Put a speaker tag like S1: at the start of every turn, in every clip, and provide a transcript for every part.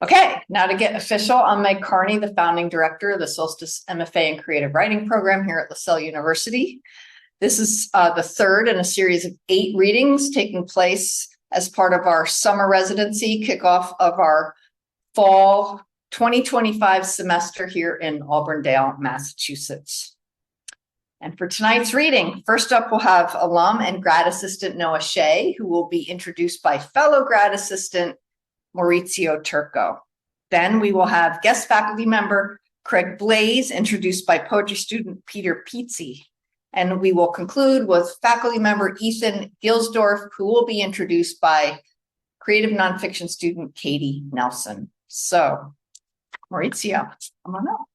S1: Okay, now to get official, I'm Meg Carney, the founding director of the Solstice MFA in Creative Writing program here at LaSalle University. This is the third in a series of 8 readings taking place as part of our summer residency kickoff of our fall 2025 semester here in Auburndale, Massachusetts. And for tonight's reading, first up we'll have alum and grad assistant Noah Shea, who will be introduced by fellow grad assistant Maurizio Turco. Then we will have guest faculty member Craig Blais, introduced by poetry student Peter Pizzi. And we will conclude with faculty member Ethan Gilsdorf, who will be introduced by creative nonfiction student Katie Nelson. So, Maurizio, come on up.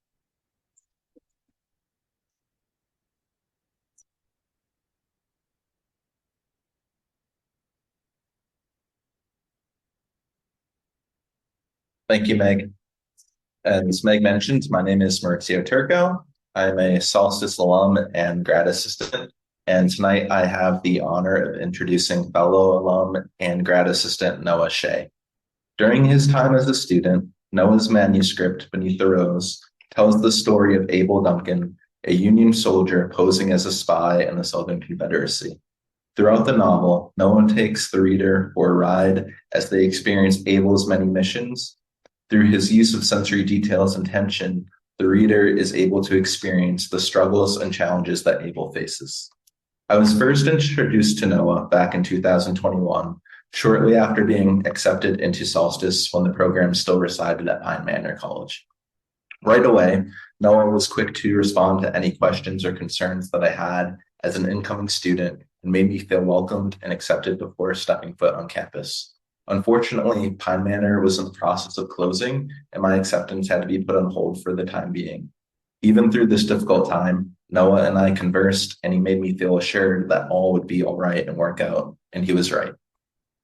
S2: Thank you, Meg. As Meg mentioned, my name is Maurizio Turco. I'm a Solstice alum and grad assistant, and tonight I have the honor of introducing fellow alum and grad assistant Noah Shea. During his time as a student, Noah's manuscript, Beneath the Rose, tells the story of Abel Duncan, a Union soldier posing as a spy in the Southern Confederacy. Throughout the novel, Noah takes the reader for a ride as they experience Abel's many missions. Through his use of sensory details and tension, the reader is able to experience the struggles and challenges that Abel faces. I was first introduced to Noah back in 2021, shortly after being accepted into Solstice when the program still resided at Pine Manor College. Right away, Noah was quick to respond to any questions or concerns that I had as an incoming student and made me feel welcomed and accepted before stepping foot on campus. Unfortunately, Pine Manor was in the process of closing, and my acceptance had to be put on hold for the time being. Even through this difficult time, Noah and I conversed, and he made me feel assured that all would be all right and work out, and he was right.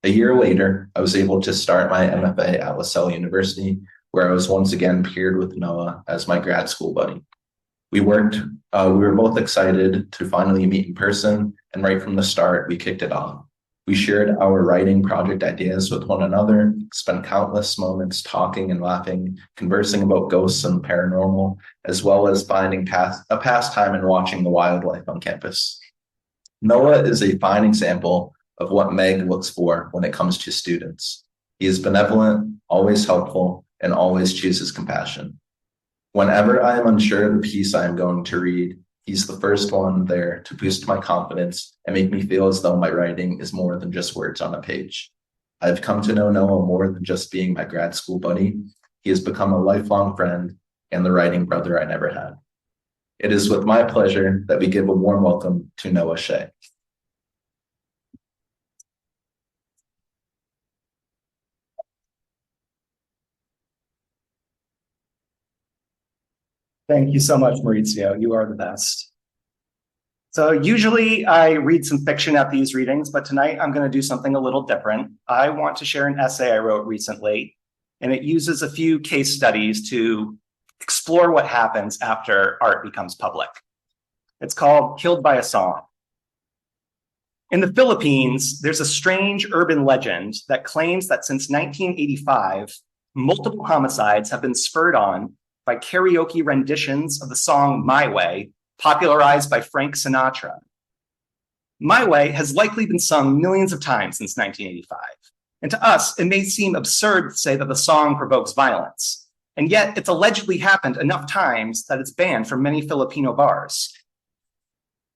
S2: A year later, I was able to start my MFA at LaSalle University, where I was once again paired with Noah as my grad school buddy. We were both excited to finally meet in person, and right from the start, we kicked it off. We shared our writing project ideas with one another, spent countless moments talking and laughing, conversing about ghosts and paranormal, as well as finding a pastime in watching the wildlife on campus. Noah is a fine example of what Meg looks for when it comes to students. He is benevolent, always helpful, and always chooses compassion. Whenever I am unsure of the piece I am going to read, he's the first one there to boost my confidence and make me feel as though my writing is more than just words on a page. I've come to know Noah more than just being my grad school buddy. He has become a lifelong friend and the writing brother I never had. It is with my pleasure that we give a warm welcome to Noah Shea.
S3: Thank you so much, Maurizio. You are the best. So usually I read some fiction at these readings, but tonight I'm going to do something a little different. I want to share an essay I wrote recently, and it uses a few case studies to explore what happens after art becomes public. It's called Killed by a Song. In the Philippines, there's a strange urban legend that claims that since 1985, multiple homicides have been spurred on by karaoke renditions of the song My Way, popularized by Frank Sinatra. My Way has likely been sung millions of times since 1985. And to us, it may seem absurd to say that the song provokes violence. And yet it's allegedly happened enough times that it's banned from many Filipino bars.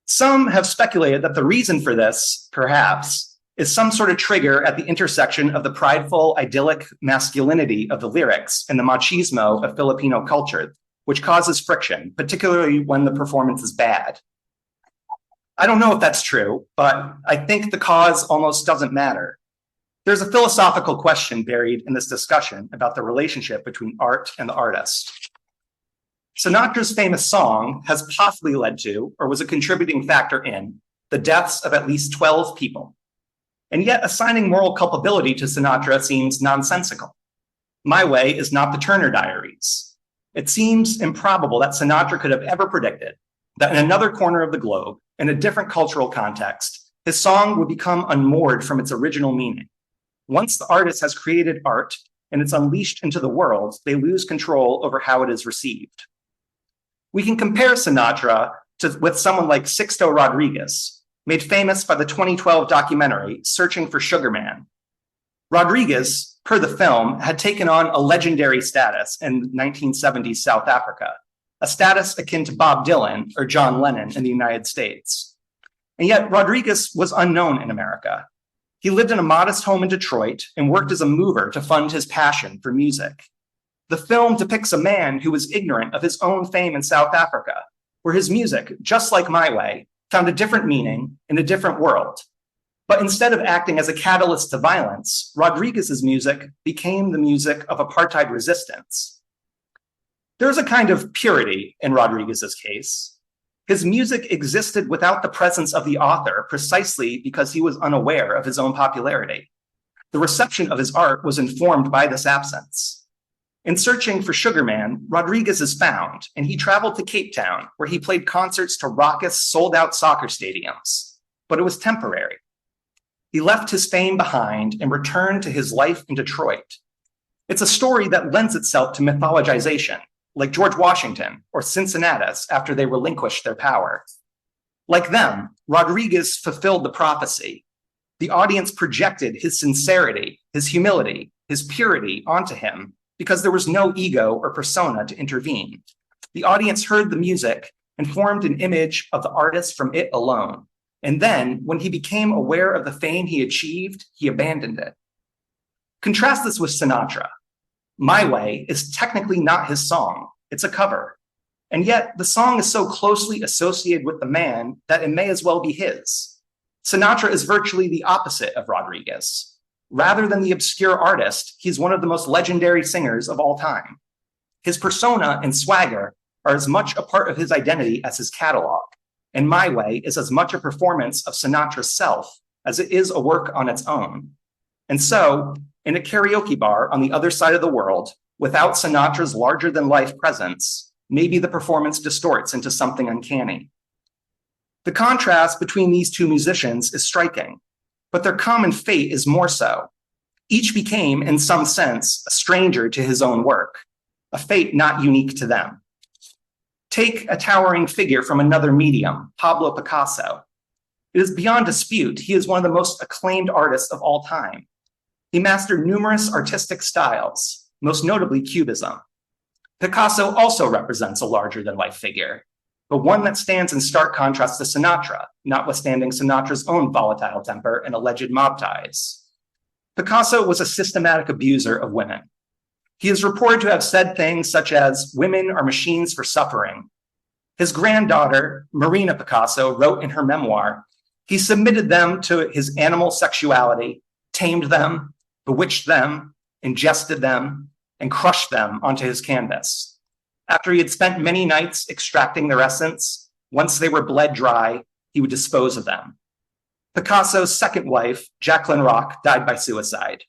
S3: Some have speculated that the reason for this, perhaps, is some sort of trigger at the intersection of the prideful, idyllic masculinity of the lyrics and the machismo of Filipino culture, which causes friction, particularly when the performance is bad. I don't know if that's true, but I think the cause almost doesn't matter. There's a philosophical question buried in this discussion about the relationship between art and the artist. Sinatra's famous song has possibly led to, or was a contributing factor in, the deaths of at least 12 people. And yet assigning moral culpability to Sinatra seems nonsensical. My Way is not the Turner Diaries. It seems improbable that Sinatra could have ever predicted that in another corner of the globe, in a different cultural context, his song would become unmoored from its original meaning. Once the artist has created art, and it's unleashed into the world, they lose control over how it is received. We can compare Sinatra with someone like Sixto Rodriguez, made famous by the 2012 documentary Searching for Sugar Man. Rodriguez, per the film, had taken on a legendary status in 1970s South Africa, a status akin to Bob Dylan or John Lennon in the United States. And yet Rodriguez was unknown in America. He lived in a modest home in Detroit and worked as a mover to fund his passion for music. The film depicts a man who was ignorant of his own fame in South Africa, where his music, just like My Way, found a different meaning in a different world. But instead of acting as a catalyst to violence, Rodriguez's music became the music of apartheid resistance. There's a kind of purity in Rodriguez's case. His music existed without the presence of the author precisely because he was unaware of his own popularity. The reception of his art was informed by this absence. In Searching for Sugar Man, Rodriguez is found, and he traveled to Cape Town, where he played concerts to raucous, sold-out soccer stadiums. But it was temporary. He left his fame behind and returned to his life in Detroit. It's a story that lends itself to mythologization, like George Washington or Cincinnatus after they relinquished their power. Like them, Rodriguez fulfilled the prophecy. The audience projected his sincerity, his humility, his purity onto him because there was no ego or persona to intervene. The audience heard the music and formed an image of the artist from it alone. And then, when he became aware of the fame he achieved, he abandoned it. Contrast this with Sinatra. My Way is technically not his song, it's a cover. And yet, the song is so closely associated with the man that it may as well be his. Sinatra is virtually the opposite of Rodriguez. Rather than the obscure artist, he's one of the most legendary singers of all time. His persona and swagger are as much a part of his identity as his catalog, and My Way is as much a performance of Sinatra's self as it is a work on its own. And so, in a karaoke bar on the other side of the world, without Sinatra's larger-than-life presence, maybe the performance distorts into something uncanny. The contrast between these two musicians is striking, but their common fate is more so. Each became, in some sense, a stranger to his own work, a fate not unique to them. Take a towering figure from another medium, Pablo Picasso. It is beyond dispute he is one of the most acclaimed artists of all time. He mastered numerous artistic styles, most notably Cubism. Picasso also represents a larger-than-life figure, but one that stands in stark contrast to Sinatra, notwithstanding Sinatra's own volatile temper and alleged mob ties. Picasso was a systematic abuser of women. He is reported to have said things such as, "Women are machines for suffering." His granddaughter, Marina Picasso, wrote in her memoir, he submitted them to his animal sexuality, tamed them, bewitched them, ingested them, and crushed them onto his canvas. After he had spent many nights extracting their essence, once they were bled dry, he would dispose of them. Picasso's second wife, Jacqueline Roch, died by suicide.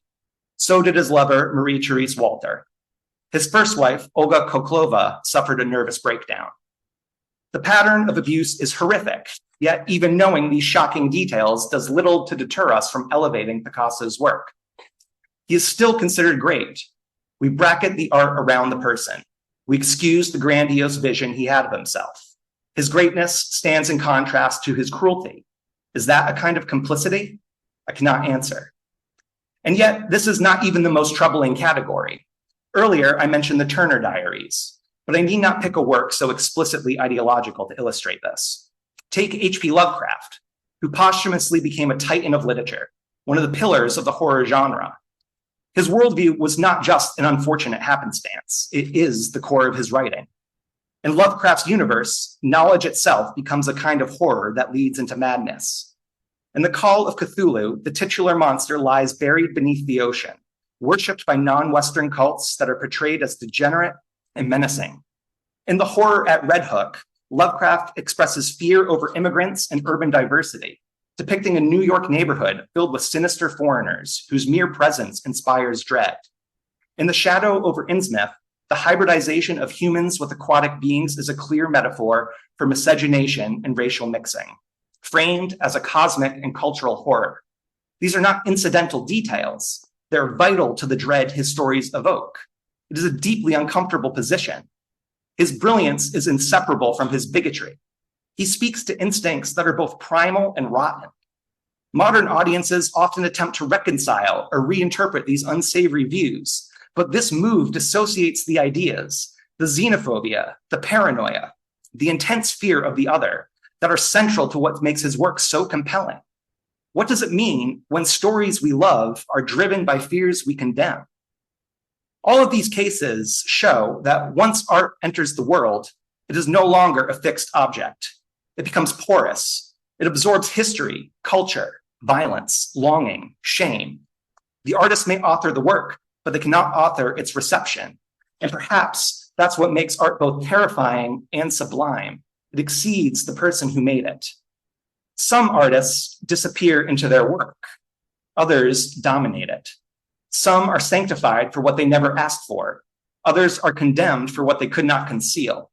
S3: So did his lover, Marie-Therese Walter. His first wife, Olga Koklova, suffered a nervous breakdown. The pattern of abuse is horrific, yet even knowing these shocking details does little to deter us from elevating Picasso's work. He is still considered great. We bracket the art around the person. We excuse the grandiose vision he had of himself. His greatness stands in contrast to his cruelty. Is that a kind of complicity? I cannot answer. And yet, this is not even the most troubling category. Earlier, I mentioned the Turner Diaries, but I need not pick a work so explicitly ideological to illustrate this. Take H.P. Lovecraft, who posthumously became a titan of literature, one of the pillars of the horror genre. His worldview was not just an unfortunate happenstance, it is the core of his writing. In Lovecraft's universe, knowledge itself becomes a kind of horror that leads into madness. In the Call of Cthulhu, the titular monster lies buried beneath the ocean, worshipped by non-Western cults that are portrayed as degenerate and menacing. In the horror at Red Hook, Lovecraft expresses fear over immigrants and urban diversity, depicting a New York neighborhood filled with sinister foreigners whose mere presence inspires dread. In The Shadow over Innsmouth, the hybridization of humans with aquatic beings is a clear metaphor for miscegenation and racial mixing, framed as a cosmic and cultural horror. These are not incidental details. They're vital to the dread his stories evoke. It is a deeply uncomfortable position. His brilliance is inseparable from his bigotry. He speaks to instincts that are both primal and rotten. Modern audiences often attempt to reconcile or reinterpret these unsavory views, but this move dissociates the ideas, the xenophobia, the paranoia, the intense fear of the other that are central to what makes his work so compelling. What does it mean when stories we love are driven by fears we condemn? All of these cases show that once art enters the world, it is no longer a fixed object. It becomes porous. It absorbs history, culture, violence, longing, shame. The artist may author the work, but they cannot author its reception. And perhaps that's what makes art both terrifying and sublime. It exceeds the person who made it. Some artists disappear into their work. Others dominate it. Some are sanctified for what they never asked for. Others are condemned for what they could not conceal.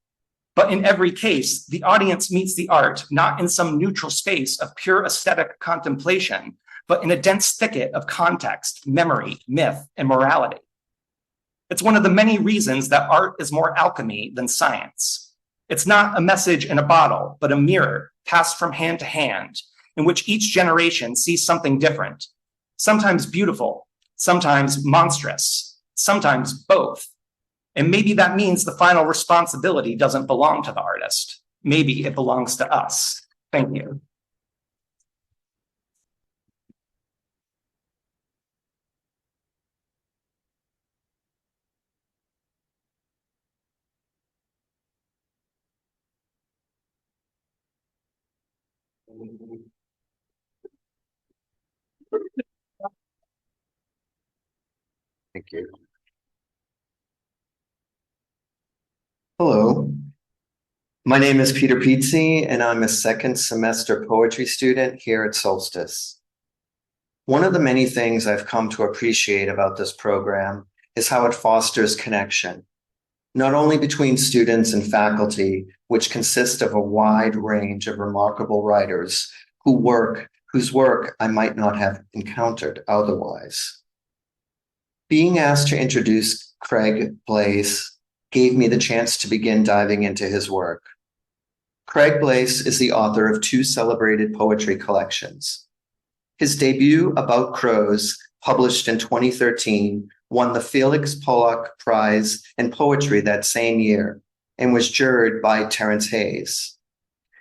S3: But in every case, the audience meets the art not in some neutral space of pure aesthetic contemplation, but in a dense thicket of context, memory, myth, and morality. It's one of the many reasons that art is more alchemy than science. It's not a message in a bottle, but a mirror passed from hand to hand, in which each generation sees something different, sometimes beautiful, sometimes monstrous, sometimes both. And maybe that means the final responsibility doesn't belong to the artist. Maybe it belongs to us. Thank you.
S4: Thank you. Hello, my name is Peter Pizzi, and I'm a second semester poetry student here at Solstice. One of the many things I've come to appreciate about this program is how it fosters connection, not only between students and faculty, which consist of a wide range of remarkable writers whose work I might not have encountered otherwise. Being asked to introduce Craig Blais gave me the chance to begin diving into his work. Craig Blais is the author of 2 celebrated poetry collections. His debut, About Crows, published in 2013, won the Felix Pollock Prize in Poetry that same year and was juried by Terence Hayes.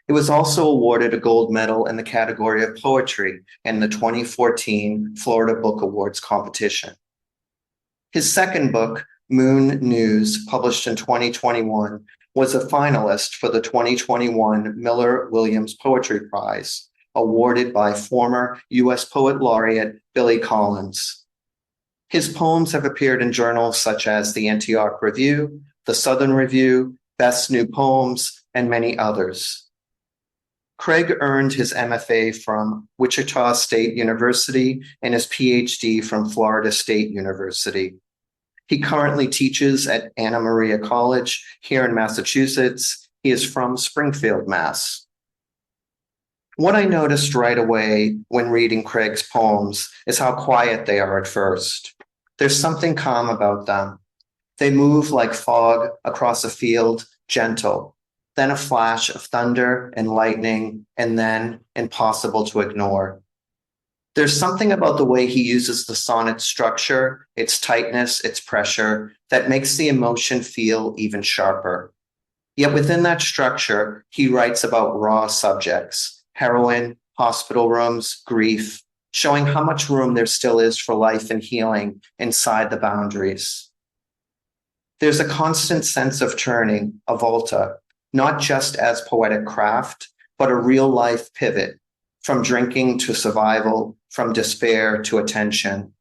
S4: It was also awarded a gold medal in the category of poetry in the 2014 Florida Book Awards competition. His second book, Moon News, published in 2021, was a finalist for the 2021 Miller Williams Poetry Prize, awarded by former U.S. Poet Laureate Billy Collins. His poems have appeared in journals such as the Antioch Review, the Southern Review, Best New Poems, and many others. Craig earned his MFA from Wichita State University and his PhD from Florida State University. He currently teaches at Anna Maria College here in Massachusetts. He is from Springfield, Mass. What I noticed right away when reading Craig's poems is how quiet they are at first. There's something calm about them. They move like fog across a field, gentle, then a flash of thunder and lightning, and then impossible to ignore. There's something about the way he uses the sonnet structure, its tightness, its pressure, that makes the emotion feel even sharper. Yet within that structure, he writes about raw subjects, heroin, hospital rooms, grief, showing how much room there still is for life and healing inside the boundaries. There's a constant sense of turning, a volta, not just as poetic craft, but a real-life pivot, from drinking to survival, from despair to attention.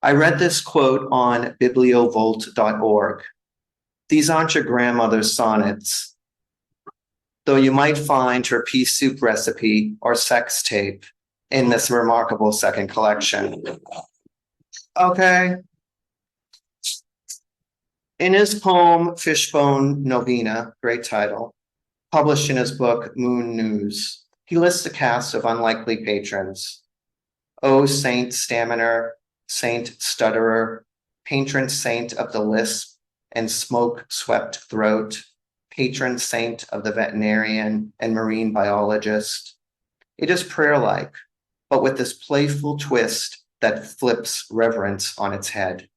S4: I read this quote on bibliovolt.org. These aren't your grandmother's sonnets, though you might find her pea soup recipe or sex tape in this remarkable second collection. Okay. In his poem, Fishbone Novena, great title, published in his book, Moon News, he lists a cast of unlikely patrons. O Saint Staminer, saint stutterer, patron saint of the lisp and smoke-swept throat, patron saint of the veterinarian and marine biologist. It is prayer-like, but with this playful twist that flips reverence on its head.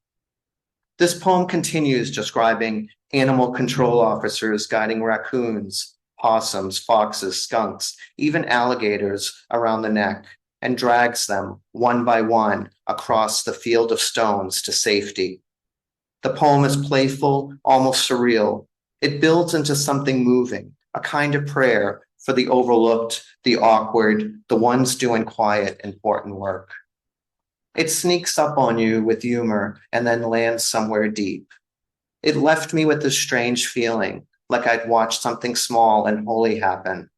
S4: This poem continues describing animal control officers guiding raccoons, possums, foxes, skunks, even alligators around the neck, and drags them one by one across the field of stones to safety. The poem is playful, almost surreal. It builds into something moving, a kind of prayer for the overlooked, the awkward, the ones doing quiet, important work. It sneaks up on you with humor and then lands somewhere deep. It left me with this strange feeling, like I'd watched something small and holy happen.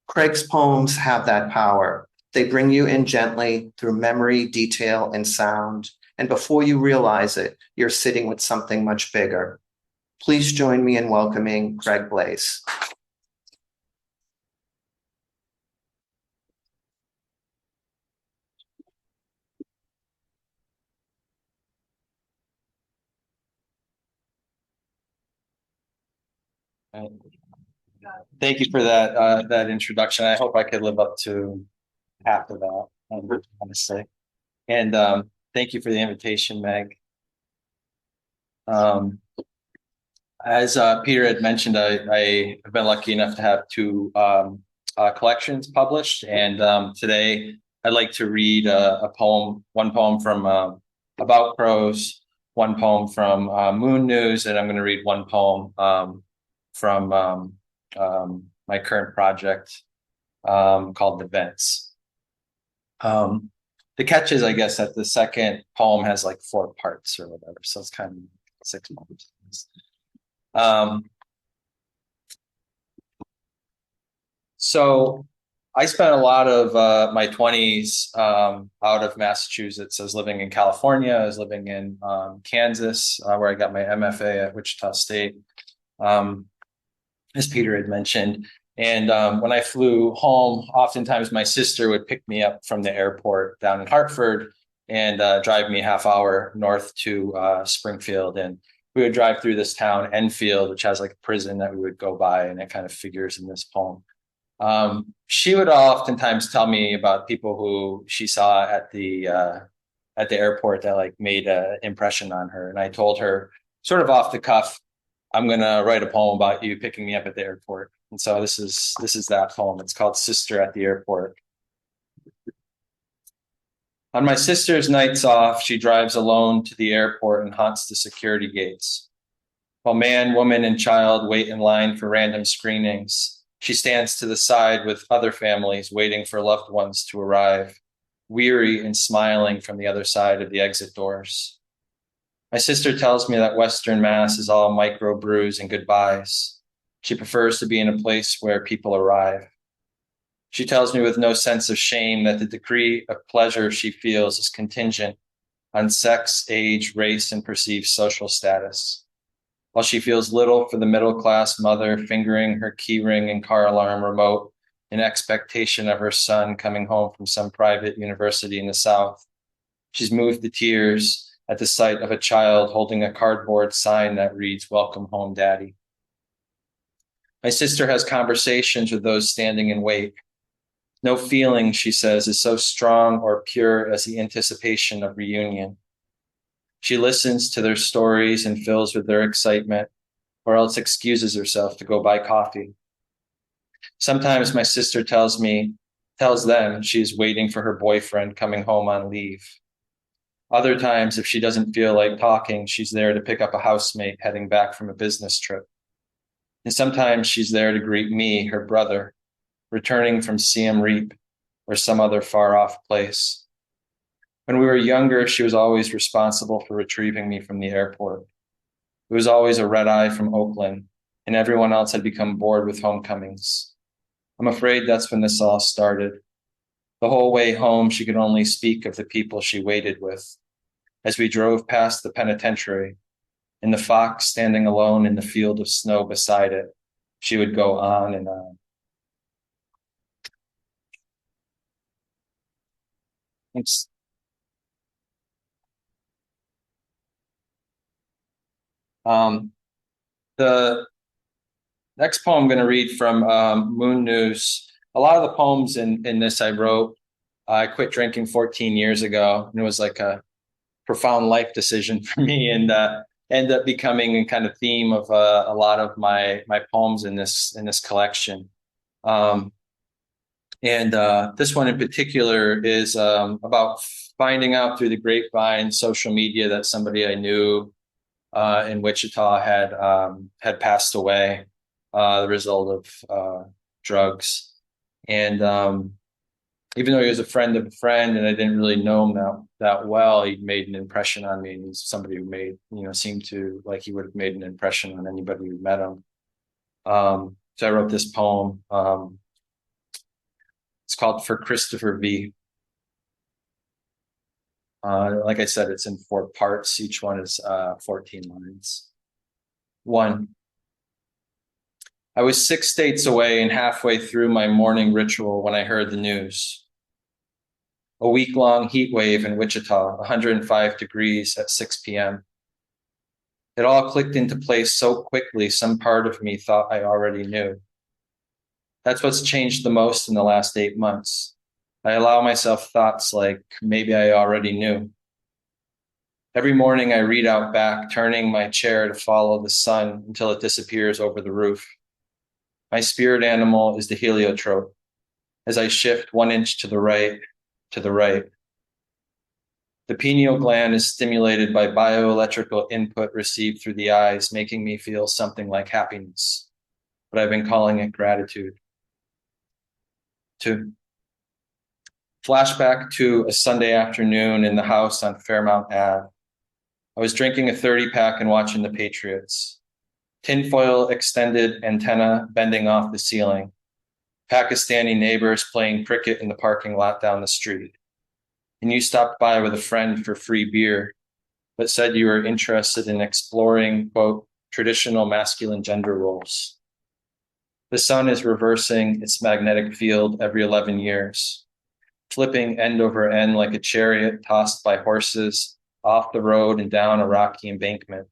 S4: Craig's poems have that power. They bring you in gently through memory, detail, and sound, and before you realize it, you're sitting with something much bigger. Please join me in welcoming Craig Blais.
S5: Thank you for that introduction. I hope I could live up to half of that, honestly. And thank you for the invitation, Meg. As Peter had mentioned, I have been lucky enough to have two collections published, and today I'd like to read one poem from About Crows, one poem from Moon News, and I'm going to read one poem from my current project called The Vents. The catch is, I guess, that the second poem has like 4 parts or whatever, so it's kind of 6 poems. So I spent a lot of my 20s out of Massachusetts. I was living in California. I was living in Kansas, where I got my MFA at Wichita State, as Peter had mentioned. And when I flew home, oftentimes my sister would pick me up from the airport down in Hartford and drive me half hour north to Springfield. And we would drive through this town, Enfield, which has like a prison that we would go by, and it kind of figures in this poem. She would oftentimes tell me about people who she saw at the airport that like made an impression on her. And I told her sort of off the cuff, I'm going to write a poem about you picking me up at the airport. And so this is that poem. It's called Sister at the Airport. On my sister's nights off, she drives alone to the airport and haunts the security gates. While man, woman, and child wait in line for random screenings, she stands to the side with other families waiting for loved ones to arrive, weary and smiling from the other side of the exit doors. My sister tells me that Western Mass is all microbrews and goodbyes. She prefers to be in a place where people arrive. She tells me with no sense of shame that the degree of pleasure she feels is contingent on sex, age, race, and perceived social status. While she feels little for the middle-class mother fingering her keyring and car alarm remote in expectation of her son coming home from some private university in the South, she's moved to tears at the sight of a child holding a cardboard sign that reads, "Welcome home, Daddy." My sister has conversations with those standing in wait. No feeling, she says, is so strong or pure as the anticipation of reunion. She listens to their stories and fills with their excitement, or else excuses herself to go buy coffee. Sometimes my sister tells them she's waiting for her boyfriend coming home on leave. Other times, if she doesn't feel like talking, she's there to pick up a housemate heading back from a business trip. And sometimes she's there to greet me, her brother, returning from Siem Reap or some other far-off place. When we were younger, she was always responsible for retrieving me from the airport. It was always a red eye from Oakland, and everyone else had become bored with homecomings. I'm afraid that's when this all started. The whole way home, she could only speak of the people she waited with. As we drove past the penitentiary, and the fox standing alone in the field of snow beside it, she would go on and on. Thanks. The next poem I'm going to read from Moon News. A lot of the poems in this I wrote. I quit drinking 14 years ago, and it was like a profound life decision for me, and ended up becoming a kind of theme of a lot of my poems in this collection. And this one in particular is about finding out through the grapevine, social media, that somebody I knew in Wichita had passed away, the result of drugs. And even though he was a friend of a friend, and I didn't really know him that well, he made an impression on me. And he's somebody who seemed to like he would have made an impression on anybody who met him. So I wrote this poem. It's called For Christopher V. Like I said, it's in 4 parts. Each one is 14 lines. 1. I was 6 states away and halfway through my morning ritual when I heard the news. A week-long heat wave in Wichita, 105 degrees at 6 p.m. It all clicked into place so quickly, some part of me thought I already knew. That's what's changed the most in the last 8 months. I allow myself thoughts like, maybe I already knew. Every morning I read out back, turning my chair to follow the sun until it disappears over the roof. My spirit animal is the heliotrope. As I shift 1 inch to the right, the pineal gland is stimulated by bioelectrical input received through the eyes, making me feel something like happiness. But I've been calling it gratitude. 2. Flashback to a Sunday afternoon in the house on Fairmount Ave. I was drinking a 30-pack and watching the Patriots. Tinfoil extended antenna bending off the ceiling. Pakistani neighbors playing cricket in the parking lot down the street. And you stopped by with a friend for free beer, but said you were interested in exploring, quote, traditional masculine gender roles. The sun is reversing its magnetic field every 11 years, flipping end over end like a chariot tossed by horses off the road and down a rocky embankment.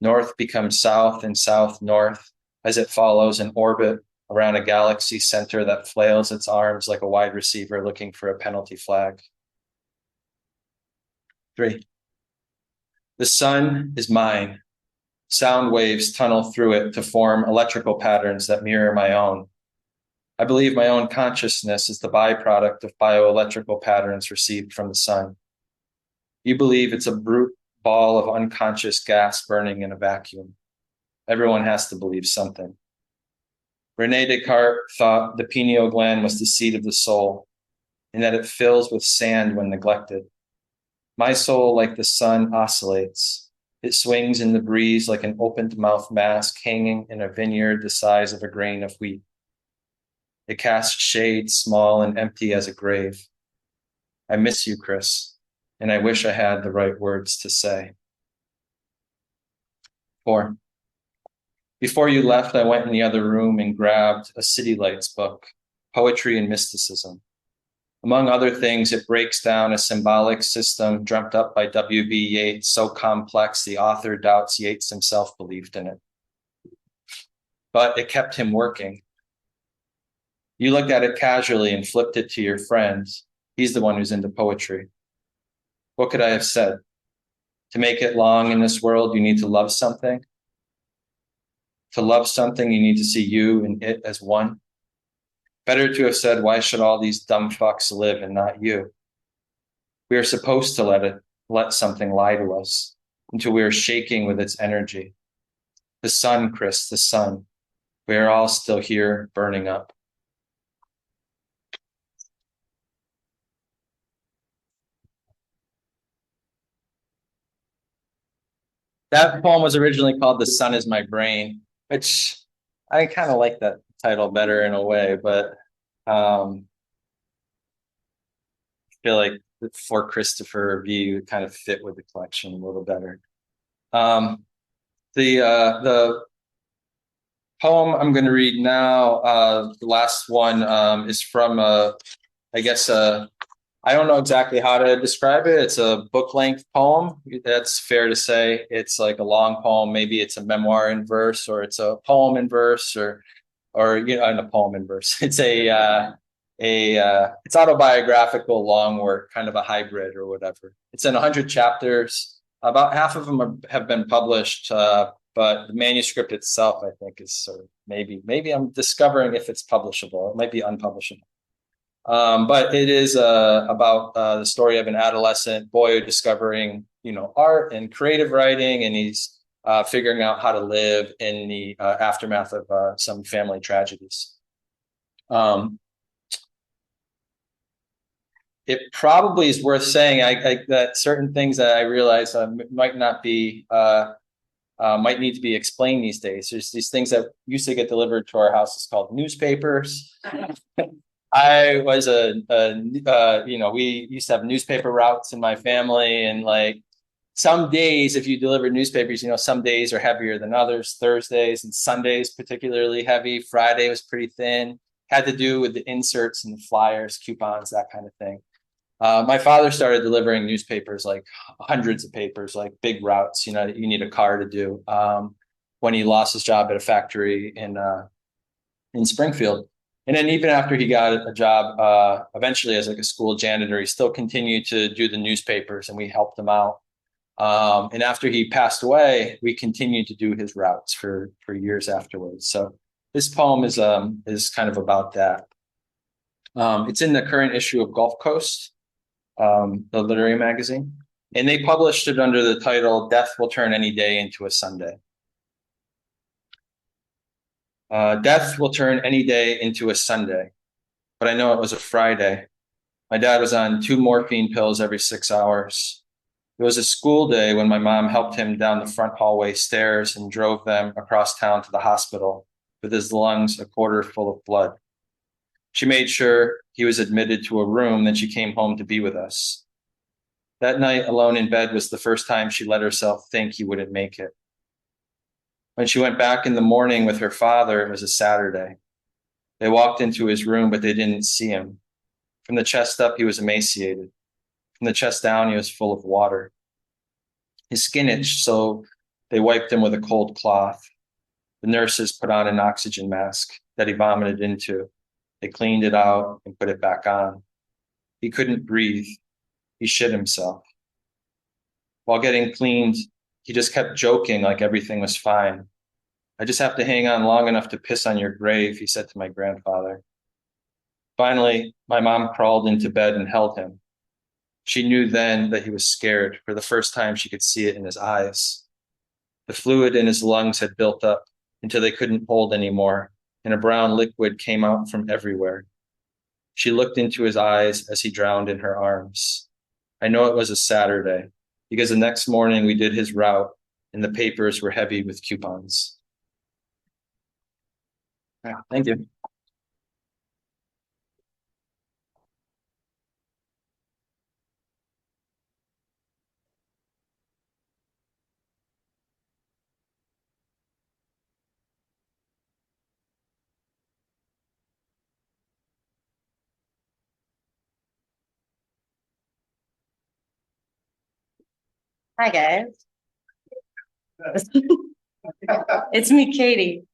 S5: North becomes south and south north as it follows an orbit around a galaxy center that flails its arms like a wide receiver looking for a penalty flag. 3. The sun is mine. Sound waves tunnel through it to form electrical patterns that mirror my own. I believe my own consciousness is the byproduct of bioelectrical patterns received from the sun. You believe it's a brute ball of unconscious gas burning in a vacuum. Everyone has to believe something. Rene Descartes thought the pineal gland was the seat of the soul, and that it fills with sand when neglected. My soul, like the sun, oscillates. It swings in the breeze like an opened-mouth mask hanging in a vineyard the size of a grain of wheat. It casts shade small and empty as a grave. I miss you, Chris, and I wish I had the right words to say. 4. Before you left, I went in the other room and grabbed a City Lights book, Poetry and Mysticism. Among other things, it breaks down a symbolic system dreamt up by W.B. Yeats, so complex the author doubts Yeats himself believed in it. But it kept him working. You looked at it casually and flipped it to your friend. He's the one who's into poetry. What could I have said? To make it long in this world, you need to love something. To love something, you need to see you and it as one. Better to have said, why should all these dumb fucks live and not you? We are supposed to let something lie to us until we are shaking with its energy. The sun, Chris, the sun. We are all still here burning up. That poem was originally called The Sun is My Brain, which I kind of like that title better in a way, but I feel like For Christopher V would kind of fit with the collection a little better. The poem I'm going to read now, the last one, is from, I guess, a I don't know exactly how to describe it. It's a book-length poem. That's fair to say. It's like a long poem. Maybe it's a memoir in verse, or it's a poem in verse, or in a poem in verse. It's it's autobiographical long work, kind of a hybrid or whatever. It's in 100 chapters. About half of them have been published, but the manuscript itself, I think, is sort of maybe I'm discovering if it's publishable. It might be unpublishable. But it is about the story of an adolescent boy discovering, art and creative writing, and he's figuring out how to live in the aftermath of some family tragedies. It probably is worth saying that certain things that I realize might need to be explained these days. There's these things that used to get delivered to our house. It's called newspapers. I was we used to have newspaper routes in my family, and like some days, if you deliver newspapers, some days are heavier than others. Thursdays and Sundays particularly heavy. Friday was pretty thin. Had to do with the inserts and the flyers, coupons, that kind of thing. My father started delivering newspapers, like hundreds of papers, like big routes, that you need a car to do, when he lost his job at a factory in Springfield. And then even after he got a job, eventually as like a school janitor, he still continued to do the newspapers, and we helped him out. And after he passed away, we continued to do his routes for years afterwards. So this poem is kind of about that. It's in the current issue of Gulf Coast, the literary magazine, and they published it under the title "Death Will Turn Any Day into a Sunday." Death will turn any day into a Sunday, but I know it was a Friday. My dad was on 2 morphine pills every 6 hours. It was a school day when my mom helped him down the front hallway stairs and drove them across town to the hospital with his lungs a quarter full of blood. She made sure he was admitted to a room, then she came home to be with us. That night, alone in bed, was the first time she let herself think he wouldn't make it. When she went back in the morning with her father, it was a Saturday. They walked into his room, but they didn't see him. From the chest up, he was emaciated. From the chest down, he was full of water. His skin itched, so they wiped him with a cold cloth. The nurses put on an oxygen mask that he vomited into. They cleaned it out and put it back on. He couldn't breathe. He shit himself. While getting cleaned, he just kept joking like everything was fine. "I just have to hang on long enough to piss on your grave," he said to my grandfather. Finally, my mom crawled into bed and held him. She knew then that he was scared. For the first time, she could see it in his eyes. The fluid in his lungs had built up until they couldn't hold anymore, and a brown liquid came out from everywhere. She looked into his eyes as he drowned in her arms. I know it was a Saturday, because the next morning we did his route, and the papers were heavy with coupons. Yeah, thank you.
S6: Hi, guys. It's me, Katie.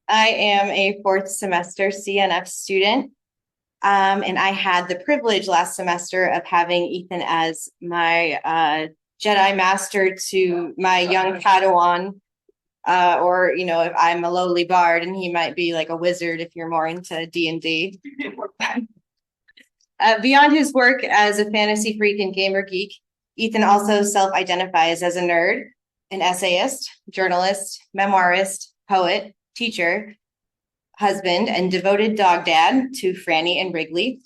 S6: I am a 4th semester CNF student. And I had the privilege last semester of having Ethan as my Jedi master to my young Padawan. Or, if I'm a lowly bard, and he might be like a wizard if you're more into D&D. Beyond his work as a fantasy freak and gamer geek, Ethan also self-identifies as a nerd, an essayist, journalist, memoirist, poet, teacher, husband, and devoted dog dad to Franny and Wrigley.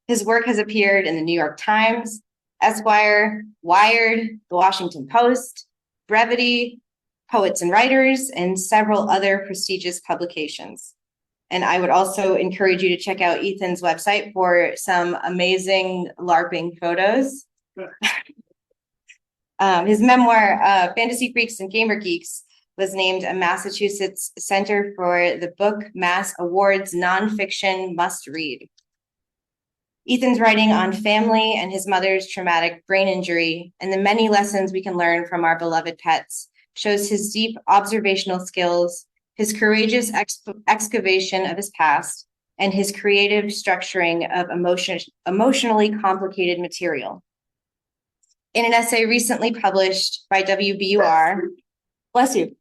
S6: His work has appeared in the New York Times, Esquire, Wired, the Washington Post, Brevity, Poets and Writers, and several other prestigious publications. And I would also encourage you to check out Ethan's website for some amazing LARPing photos. His memoir, Fantasy Freaks and Gamer Geeks, was named a Massachusetts Center for the Book Mass Awards nonfiction must read. Ethan's writing on family and his mother's traumatic brain injury and the many lessons we can learn from our beloved pets shows his deep observational skills, his courageous excavation of his past, and his creative structuring of emotionally complicated material. In an essay recently published by WBUR, bless you,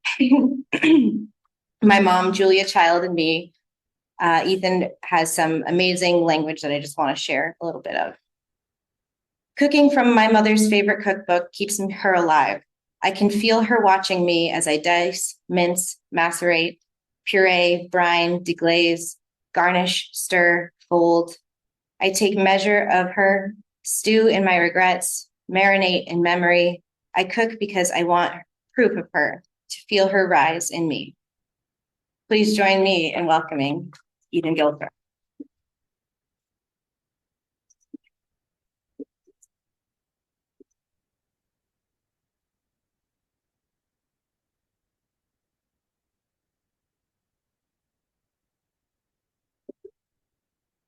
S6: My Mom, Julia Child, and Me, Ethan has some amazing language that I just want to share a little bit of. Cooking from my mother's favorite cookbook keeps her alive. I can feel her watching me as I dice, mince, macerate, puree, brine, deglaze, garnish, stir, fold. I take measure of her, stew in my regrets, marinate in memory. I cook because I want proof of her, to feel her rise in me. Please join me in welcoming Ethan Gilsdorf.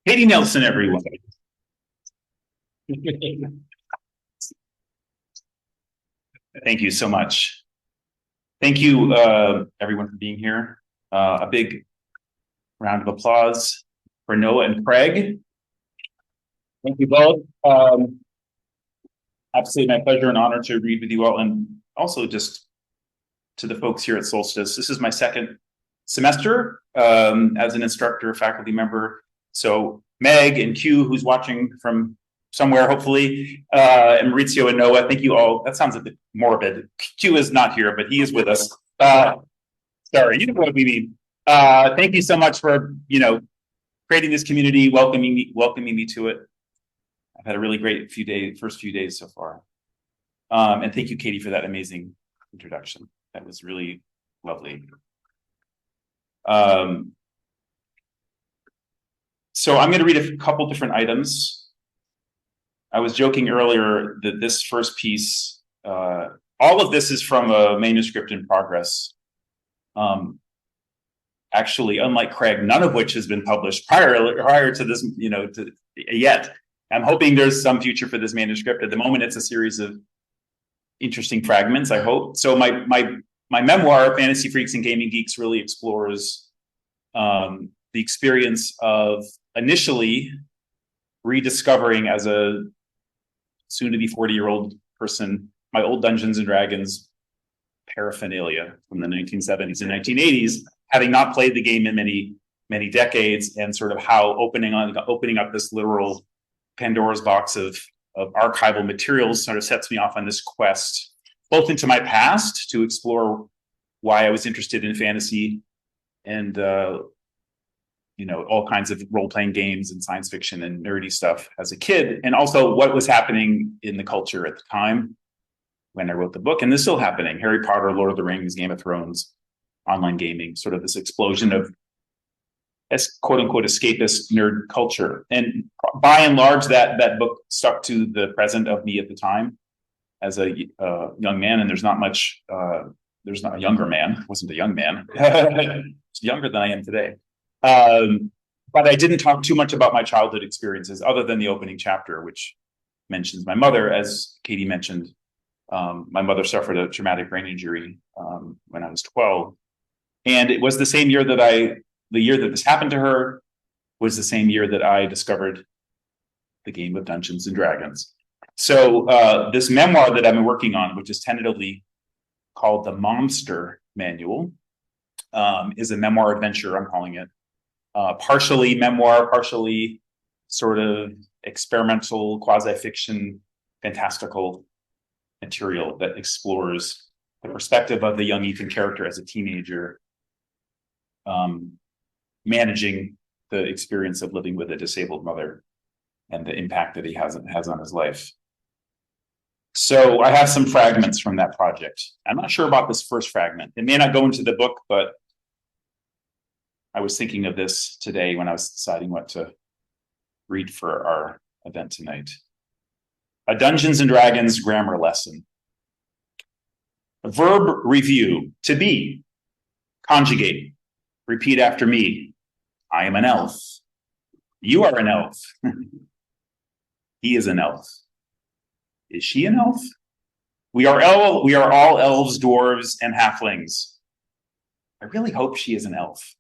S7: Katie Nelson, everyone. Thank you so much. Thank you, everyone, for being here. A big round of applause for Noah and Craig. Thank you both. Absolutely my pleasure and honor to read with you all, and also just to the folks here at Solstice. This is my second semester as an instructor, faculty member. So Meg and Q, who's watching from somewhere, hopefully, and Maurizio and Noah, thank you all. That sounds a bit morbid. Q is not here, but he is with us. Sorry, you know what we mean. Thank you so much for, creating this community, welcoming me to it. I've had a really great first few days so far. And thank you, Katie, for that amazing introduction. That was really lovely. So I'm going to read a couple different items. I was joking earlier that this first piece, all of this is from a manuscript in progress. Actually, unlike Craig, none of which has been published prior to this, yet. I'm hoping there's some future for this manuscript. At the moment, it's a series of interesting fragments, I hope. So my memoir, Fantasy Freaks and Gaming Geeks, really explores the experience of initially rediscovering as a soon-to-be 40-year-old person my old Dungeons and Dragons paraphernalia from the 1970s and 1980s, having not played the game in many decades, and sort of how opening up this literal Pandora's box of archival materials sort of sets me off on this quest, both into my past to explore why I was interested in fantasy and all kinds of role-playing games and science fiction and nerdy stuff as a kid, and also what was happening in the culture at the time when I wrote the book, and this is still happening. Harry Potter, Lord of the Rings, Game of Thrones, online gaming, sort of this explosion of quote-unquote escapist nerd culture. And by and large, that book stuck to the present of me at the time as a young man, and there's not a younger man. I wasn't a young man. It's younger than I am today. But I didn't talk too much about my childhood experiences other than the opening chapter, which mentions my mother. As Katie mentioned, my mother suffered a traumatic brain injury when I was 12. And it was the same year the year that this happened to her was the same year that I discovered the game of Dungeons and Dragons. So this memoir that I've been working on, which is tentatively called the Momster Manual, is a memoir adventure, I'm calling it. Partially memoir, partially sort of experimental, quasi-fiction, fantastical material that explores the perspective of the young Ethan character as a teenager, managing the experience of living with a disabled mother and the impact that he has on his life. So I have some fragments from that project. I'm not sure about this first fragment. It may not go into the book, but I was thinking of this today when I was deciding what to read for our event tonight. A Dungeons and Dragons grammar lesson. Verb review, to be. Conjugate. Repeat after me. I am an elf. You are an elf. He is an elf. Is she an elf? We are all elves, dwarves, and halflings. I really hope she is an elf.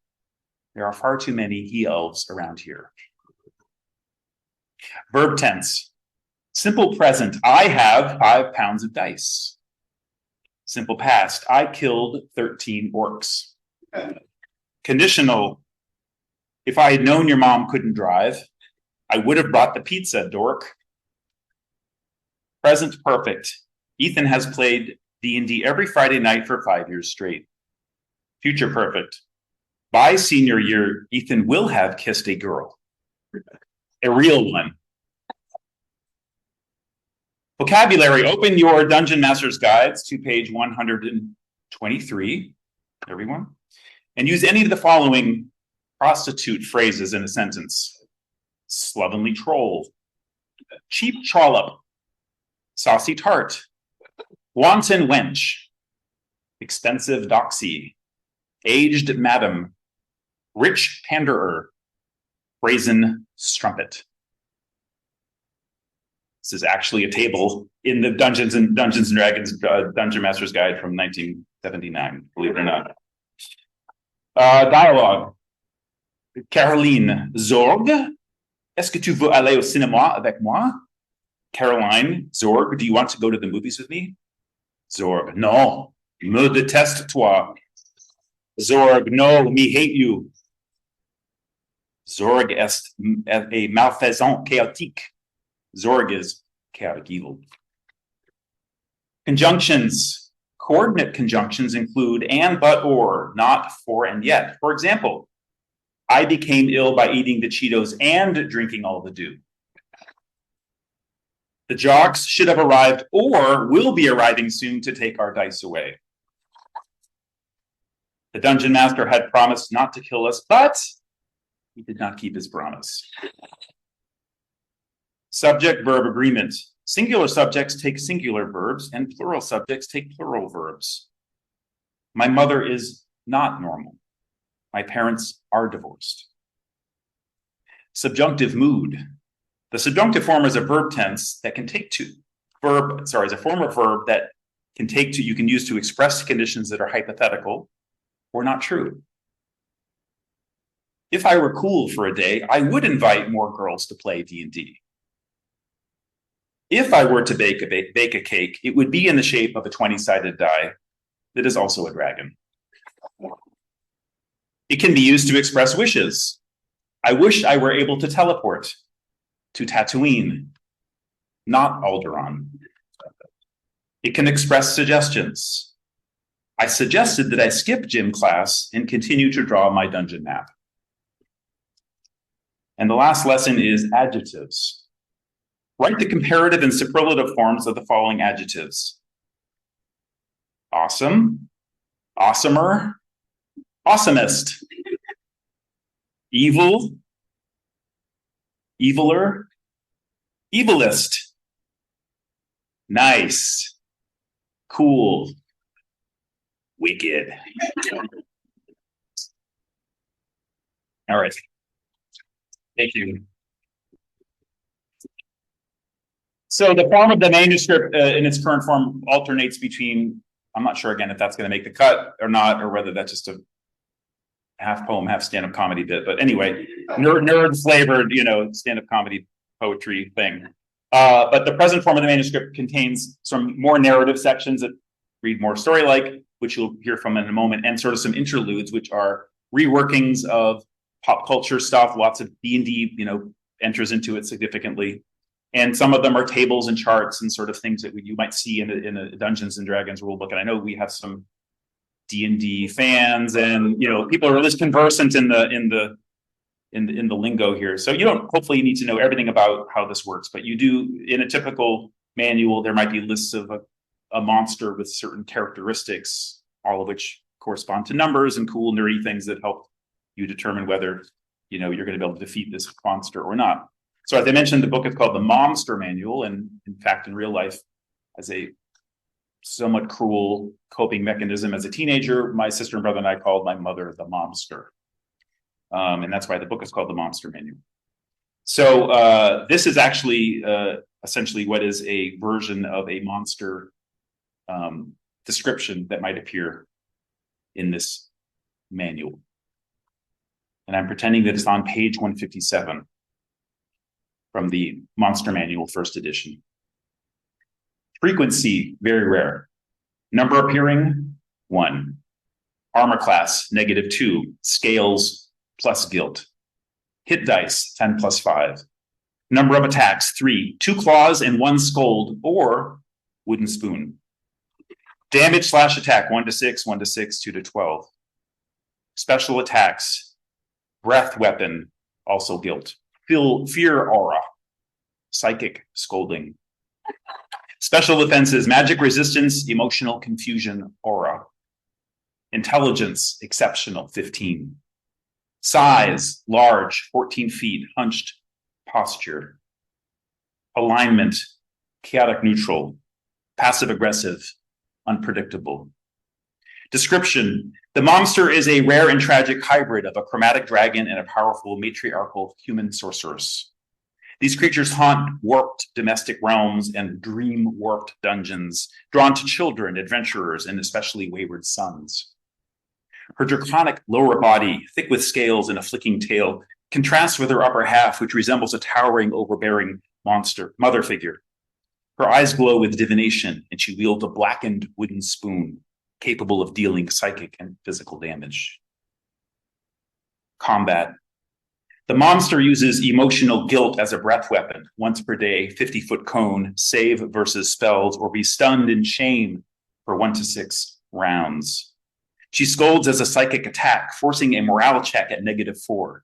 S7: There are far too many he elves around here. Verb tense. Simple present. I have 5 pounds of dice. Simple past. I killed 13 orcs. Conditional. If I had known your mom couldn't drive, I would have brought the pizza, dork. Present perfect. Ethan has played D&D every Friday night for 5 years straight. Future perfect. By senior year, Ethan will have kissed a girl. A real one. Vocabulary. Open your Dungeon Master's Guides to page 123, everyone, and use any of the following prostitute phrases in a sentence. Slovenly troll. Cheap trollop. Saucy tart. Wanton wench. Expensive doxy. Aged madam. Rich panderer. Brazen strumpet. This is actually a table in the Dungeons and Dragons Dungeon Master's Guide from 1979, believe it or not. Dialogue. Caroline, Zorg, est-ce que tu veux aller au cinéma avec moi? Caroline, Zorg, do you want to go to the movies with me? Zorg, non, me déteste toi. Zorg, no, me hate you. Zorg est a malfaisant chaotique. Zorg is chaotic evil. Conjunctions. Coordinate conjunctions include and, but, or, not, for, and yet. For example, I became ill by eating the Cheetos and drinking all the dew. The jocks should have arrived or will be arriving soon to take our dice away. The dungeon master had promised not to kill us, but he did not keep his promise. Subject-verb agreement. Singular subjects take singular verbs and plural subjects take plural verbs. My mother is not normal. My parents are divorced. Subjunctive mood. The subjunctive form is a verb tense that can take is a form of verb that you can use to express conditions that are hypothetical or not true. If I were cool for a day, I would invite more girls to play D&D. If I were to bake a cake, it would be in the shape of a 20-sided die that is also a dragon. It can be used to express wishes. I wish I were able to teleport to Tatooine, not Alderaan. It can express suggestions. I suggested that I skip gym class and continue to draw my dungeon map. And the last lesson is adjectives. Write the comparative and superlative forms of the following adjectives. Awesome, awesomer, awesomest, evil, eviler, evilest, nice, cool, wicked. All right. Thank you. So the form of the manuscript in its current form alternates between, I'm not sure again if that's going to make the cut or not, or whether that's just a half poem, half stand-up comedy bit. But anyway, nerd flavored, stand-up comedy poetry thing. But the present form of the manuscript contains some more narrative sections that read more story-like, which you'll hear from in a moment, and sort of some interludes, which are reworkings of pop culture stuff. Lots of D&D, enters into it significantly. And some of them are tables and charts and sort of things that you might see in a Dungeons and Dragons rulebook. And I know we have some D&D fans, and people are really conversant in the lingo here. So you don't hopefully need to know everything about how this works, but you do. In a typical manual, there might be lists of a monster with certain characteristics, all of which correspond to numbers and cool nerdy things that help you determine whether you're going to be able to defeat this monster or not. So as I mentioned, the book is called the Momster Manual, and in fact, in real life, as a somewhat cruel coping mechanism as a teenager, my sister and brother and I called my mother the Momster. And that's why the book is called the Momster Manual. So this is actually essentially what is a version of a monster description that might appear in this manual. And I'm pretending that it's on page 157 from the Monster Manual, first edition. Frequency, very rare. Number appearing, 1. Armor class, -2. Scales, plus guilt. Hit dice, 10 plus 5. Number of attacks, 3. 2 claws and 1 scold, or wooden spoon. Damage / attack, 1 to 6, 1 to 6, 2 to 12. Special attacks, breath weapon, also guilt. Fear aura, psychic scolding. Special defenses, magic resistance, emotional confusion, aura. Intelligence, exceptional, 15. Size, large, 14 feet, hunched posture. Alignment, chaotic neutral, passive aggressive, unpredictable. Description, the monster is a rare and tragic hybrid of a chromatic dragon and a powerful matriarchal human sorceress. These creatures haunt warped domestic realms and dream-warped dungeons, drawn to children, adventurers, and especially wayward sons. Her draconic lower body, thick with scales and a flicking tail, contrasts with her upper half, which resembles a towering, overbearing mother figure. Her eyes glow with divination, and she wields a blackened wooden spoon, capable of dealing psychic and physical damage. Combat. The monster uses emotional guilt as a breath weapon, once per day, 50-foot cone, save versus spells, or be stunned in shame for 1 to 6 rounds. She scolds as a psychic attack, forcing a morale check at -4.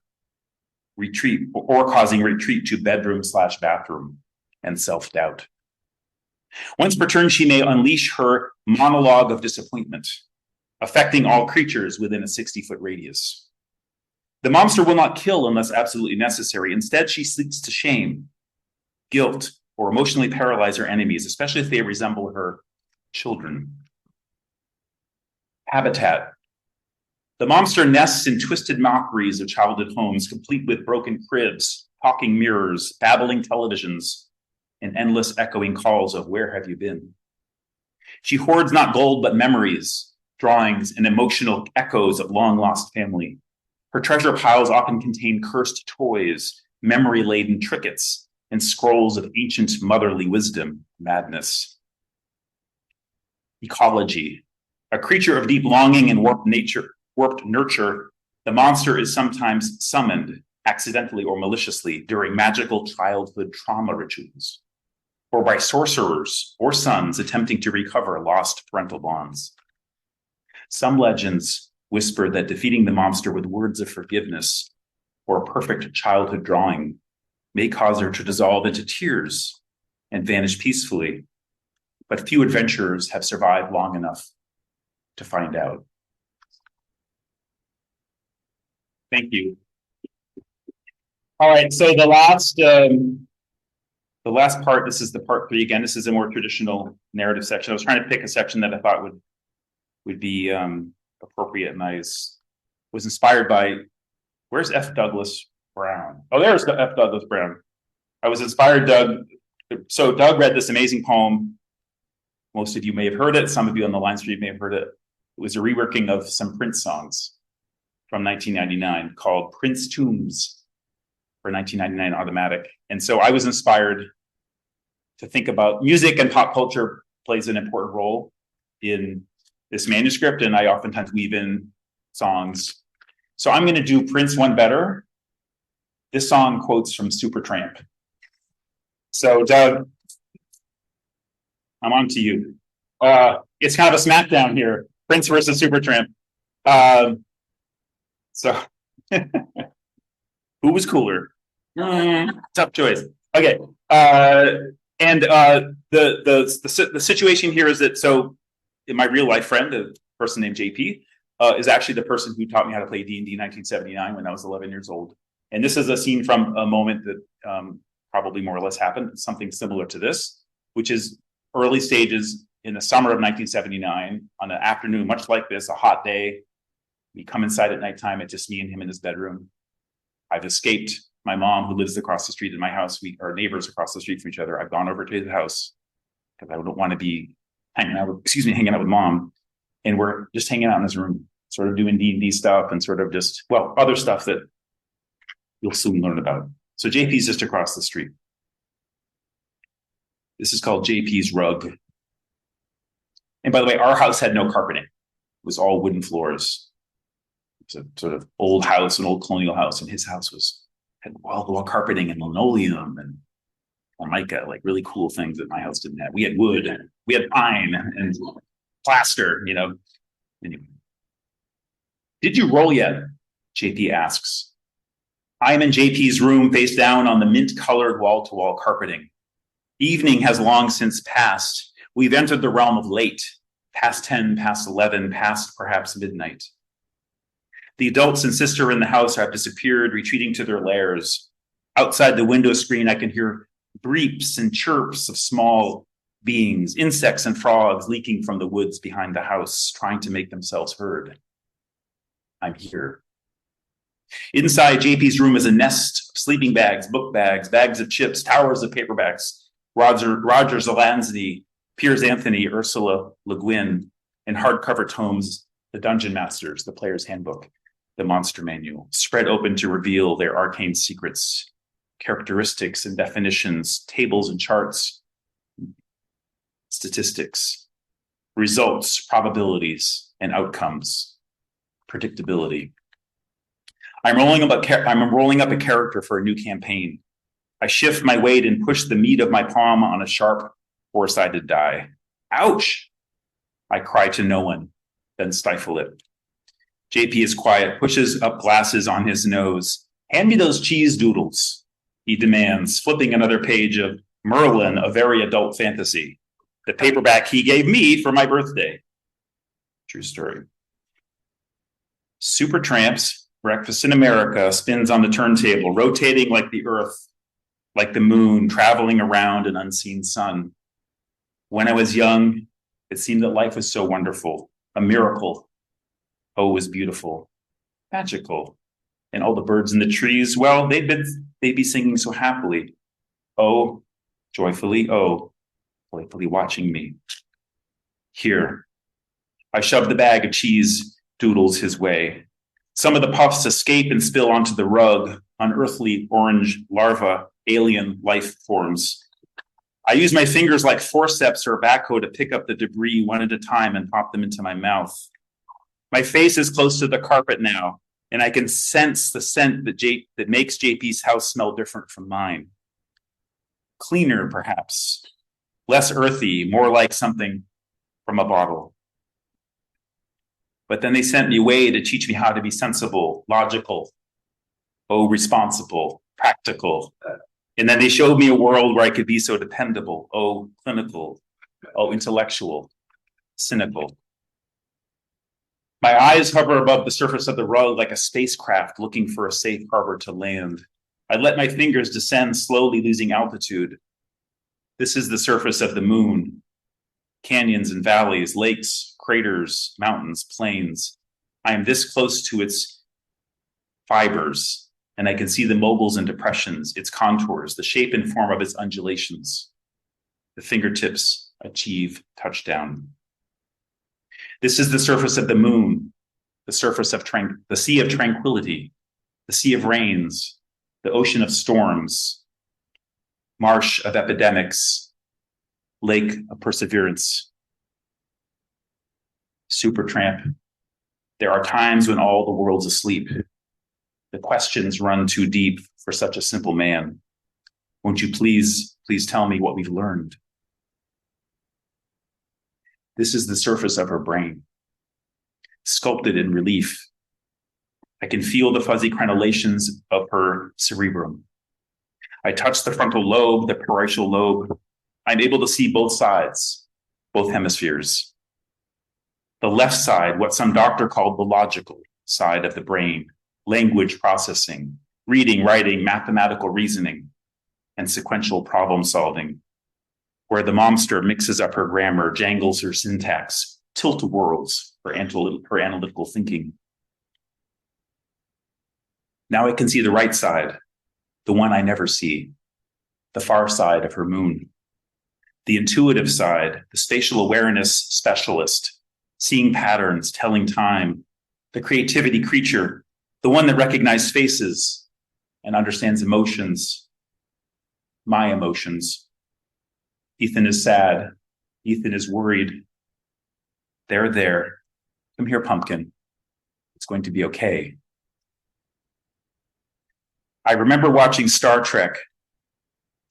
S7: Retreat, or causing retreat to bedroom / bathroom, and self-doubt. Once per turn, she may unleash her monologue of disappointment, affecting all creatures within a 60-foot radius. The monster will not kill unless absolutely necessary. Instead, she seeks to shame, guilt, or emotionally paralyze her enemies, especially if they resemble her children. Habitat. The monster nests in twisted mockeries of childhood homes, complete with broken cribs, talking mirrors, babbling televisions, and endless echoing calls of "Where have you been?" She hoards not gold, but memories, drawings, and emotional echoes of long-lost family. Her treasure piles often contain cursed toys, memory-laden trinkets, and scrolls of ancient motherly wisdom, madness. Ecology. A creature of deep longing and warped nurture, the monster is sometimes summoned, accidentally or maliciously, during magical childhood trauma rituals, or by sorcerers or sons attempting to recover lost parental bonds. Some legends whisper that defeating the monster with words of forgiveness or a perfect childhood drawing may cause her to dissolve into tears and vanish peacefully, but few adventurers have survived long enough to find out. Thank you. All right, so the last part, this is the part 3 again. This is a more traditional narrative section. I was trying to pick a section that I thought would be appropriate, and I was inspired by, where's F. Douglas Brown? Oh, there's the F. Douglas Brown. I was inspired, Doug. So Doug read this amazing poem. Most of you may have heard it. Some of you on the line stream may have heard it. It was a reworking of some Prince songs from 1999 called Prince Tombs for 1999 Automatic. And so I was inspired to think about music, and pop culture plays an important role in this manuscript, and I oftentimes weave in songs. So I'm going to do Prince One Better. This song quotes from Supertramp. So Doug, I'm on to you. It's kind of a smackdown here. Prince versus Supertramp. So who was cooler? Tough choice. Okay. And the situation here is that, so in my real life friend, a person named JP, is actually the person who taught me how to play D&D in 1979 when I was 11 years old. And this is a scene from a moment that probably more or less happened, something similar to this, which is early stages in the summer of 1979 on an afternoon, much like this, a hot day. We come inside at nighttime. It's just me and him in his bedroom. I've escaped my mom, who lives across the street in my house, we are neighbors across the street from each other. I've gone over to his house because I don't want to be hanging out with mom. And we're just hanging out in his room, sort of doing D&D stuff and sort of just, well, other stuff that you'll soon learn about. So JP's just across the street. This is called JP's rug. And by the way, our house had no carpeting. It was all wooden floors. It was a sort of old house, an old colonial house, and his house had wall carpeting and linoleum and formica, like really cool things that my house didn't have. We had wood, and we had pine and plaster, you know. Anyway. Did you roll yet? JP asks. I am in JP's room, face down on the mint-colored wall-to-wall carpeting. Evening has long since passed. We've entered the realm of late, past 10, past 11, past perhaps midnight. The adults and sister in the house have disappeared, retreating to their lairs. Outside the window screen, I can hear bleeps and chirps of small beings, insects and frogs leaking from the woods behind the house, trying to make themselves heard. I'm here. Inside JP's room is a nest of sleeping bags, book bags, bags of chips, towers of paperbacks, Roger Zelazny, Piers Anthony, Ursula Le Guin, and hardcover tomes, The Dungeon Masters, The Player's Handbook, The Monster Manual, spread open to reveal their arcane secrets, characteristics and definitions, tables and charts, statistics, results, probabilities, and outcomes, predictability. I'm rolling up a character for a new campaign. I shift my weight and push the meat of my palm on a sharp, four-sided die. Ouch! I cry to no one, then stifle it. JP is quiet, pushes up glasses on his nose. Hand me those cheese doodles, he demands, flipping another page of Merlin, a very adult fantasy, the paperback he gave me for my birthday. True story. Supertramp's Breakfast in America spins on the turntable, rotating like the earth, like the moon, traveling around an unseen sun. When I was young, it seemed that life was so wonderful, a miracle. Oh, it was beautiful, magical. And all the birds in the trees, well, they'd be singing so happily. Oh, joyfully watching me. Here, I shoved the bag of cheese doodles his way. Some of the puffs escape and spill onto the rug, unearthly orange larvae, alien life forms. I use my fingers like forceps or a backhoe to pick up the debris one at a time and pop them into my mouth. My face is close to the carpet now, and I can sense the scent that makes JP's house smell different from mine. Cleaner, perhaps. Less earthy, more like something from a bottle. But then they sent me away to teach me how to be sensible, logical, responsible, practical. And then they showed me a world where I could be so dependable, clinical, intellectual, cynical. My eyes hover above the surface of the rug like a spacecraft looking for a safe harbor to land. I let my fingers descend, slowly losing altitude. This is the surface of the moon. Canyons and valleys, lakes, craters, mountains, plains. I am this close to its fibers, and I can see the moguls and depressions, its contours, the shape and form of its undulations. The fingertips achieve touchdown. This is the surface of the moon, the surface of the sea of tranquility, the sea of rains, the ocean of storms, marsh of epidemics, lake of perseverance. Supertramp. There are times when all the world's asleep. The questions run too deep for such a simple man. Won't you please tell me what we've learned? This is the surface of her brain, sculpted in relief. I can feel the fuzzy crenellations of her cerebrum. I touch the frontal lobe, the parietal lobe. I'm able to see both sides, both hemispheres. The left side, what some doctor called the logical side of the brain, language processing, reading, writing, mathematical reasoning, and sequential problem solving, where the momster mixes up her grammar, jangles her syntax, tilt-a-whirls her analytical thinking. Now I can see the right side, the one I never see, the far side of her moon. The intuitive side, the spatial awareness specialist, seeing patterns, telling time, the creativity creature, the one that recognizes faces and understands emotions, my emotions. Ethan is sad. Ethan is worried. They're there. Come here, pumpkin. It's going to be okay. I remember watching Star Trek,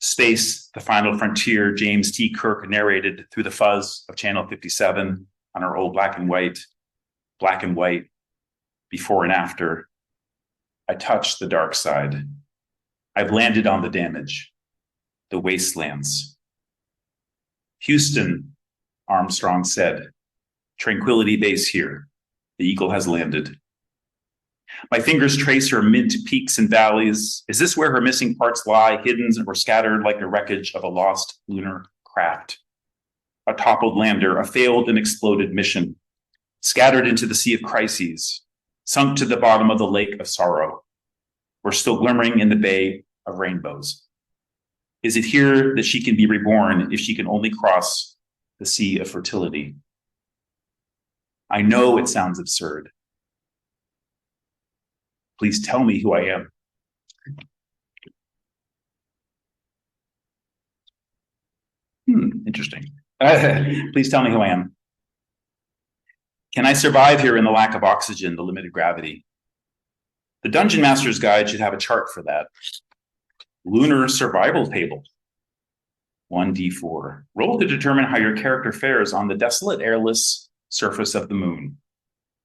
S7: Space, The Final Frontier. James T. Kirk narrated through the fuzz of Channel 57 on our old black and white, before and after. I touched the dark side. I've landed on the damage, the wastelands. Houston, Armstrong said, tranquility base here. The Eagle has landed. My fingers trace her mint peaks and valleys. Is this where her missing parts lie, hidden or scattered like the wreckage of a lost lunar craft? A toppled lander, a failed and exploded mission, scattered into the sea of crises, sunk to the bottom of the lake of sorrow. We're still glimmering in the bay of rainbows. Is it here that she can be reborn if she can only cross the sea of fertility? I know it sounds absurd. Please tell me who I am. Interesting. Please tell me who I am. Can I survive here in the lack of oxygen, the limited gravity? The Dungeon Master's Guide should have a chart for that. Lunar survival table. 1d4. Roll to determine how your character fares on the desolate, airless surface of the moon.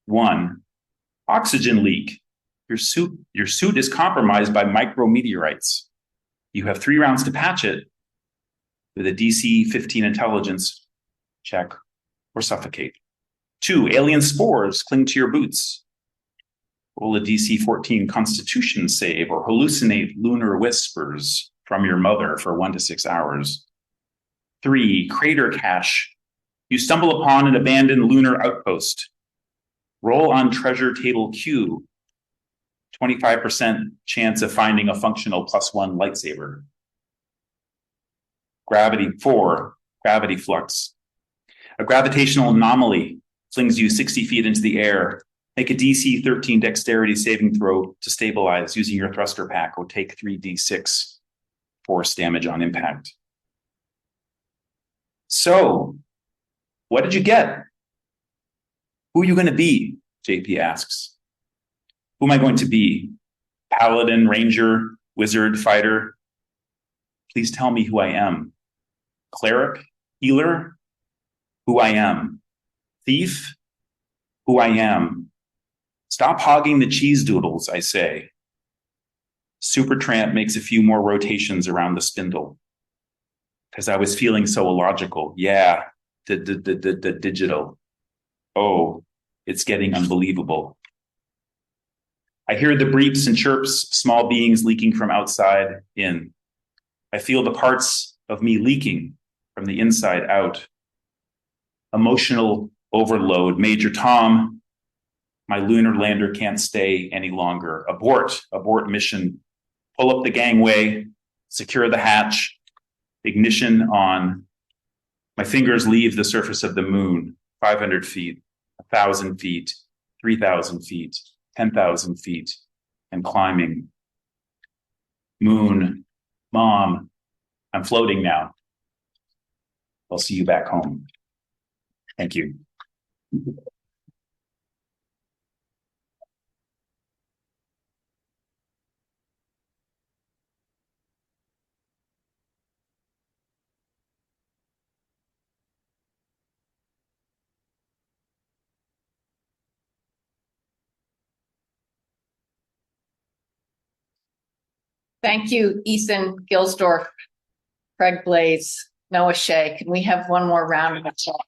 S7: 1. Oxygen leak. Your suit is compromised by micrometeorites. You have 3 rounds to patch it with a DC 15 intelligence check or suffocate. 2. Alien spores cling to your boots. Roll a DC 14 constitution save or hallucinate lunar whispers from your mother for 1 to 6 hours. 3. Crater cache. You stumble upon an abandoned lunar outpost. Roll on treasure table Q. 25% chance of finding a functional +1 lightsaber. Gravity 4, gravity flux. A gravitational anomaly flings you 60 feet into the air. Make a DC 13 dexterity saving throw to stabilize using your thruster pack or take 3d6 force damage on impact. So, what did you get? Who are you going to be? JP asks. Who am I going to be? Paladin, ranger, wizard, fighter? Please tell me who I am. Cleric, healer? Who I am. Thief? Who I am. Stop hogging the cheese doodles, I say. Supertramp makes a few more rotations around the spindle. Because I was feeling so illogical. Yeah, the digital. Oh, it's getting unbelievable. I hear the bleeps and chirps, small beings leaking from outside in. I feel the parts of me leaking from the inside out. Emotional overload. Major Tom, my lunar lander can't stay any longer. Abort mission. Pull up the gangway, secure the hatch, ignition on. My fingers leave the surface of the moon, 500 feet, 1,000 feet, 3,000 feet, 10,000 feet, and climbing. Moon, Mom, I'm floating now. I'll see you back home. Thank you.
S1: Thank you, Ethan Gilsdorf, Craig Blais, Noah Shea. Can we have one more round of applause?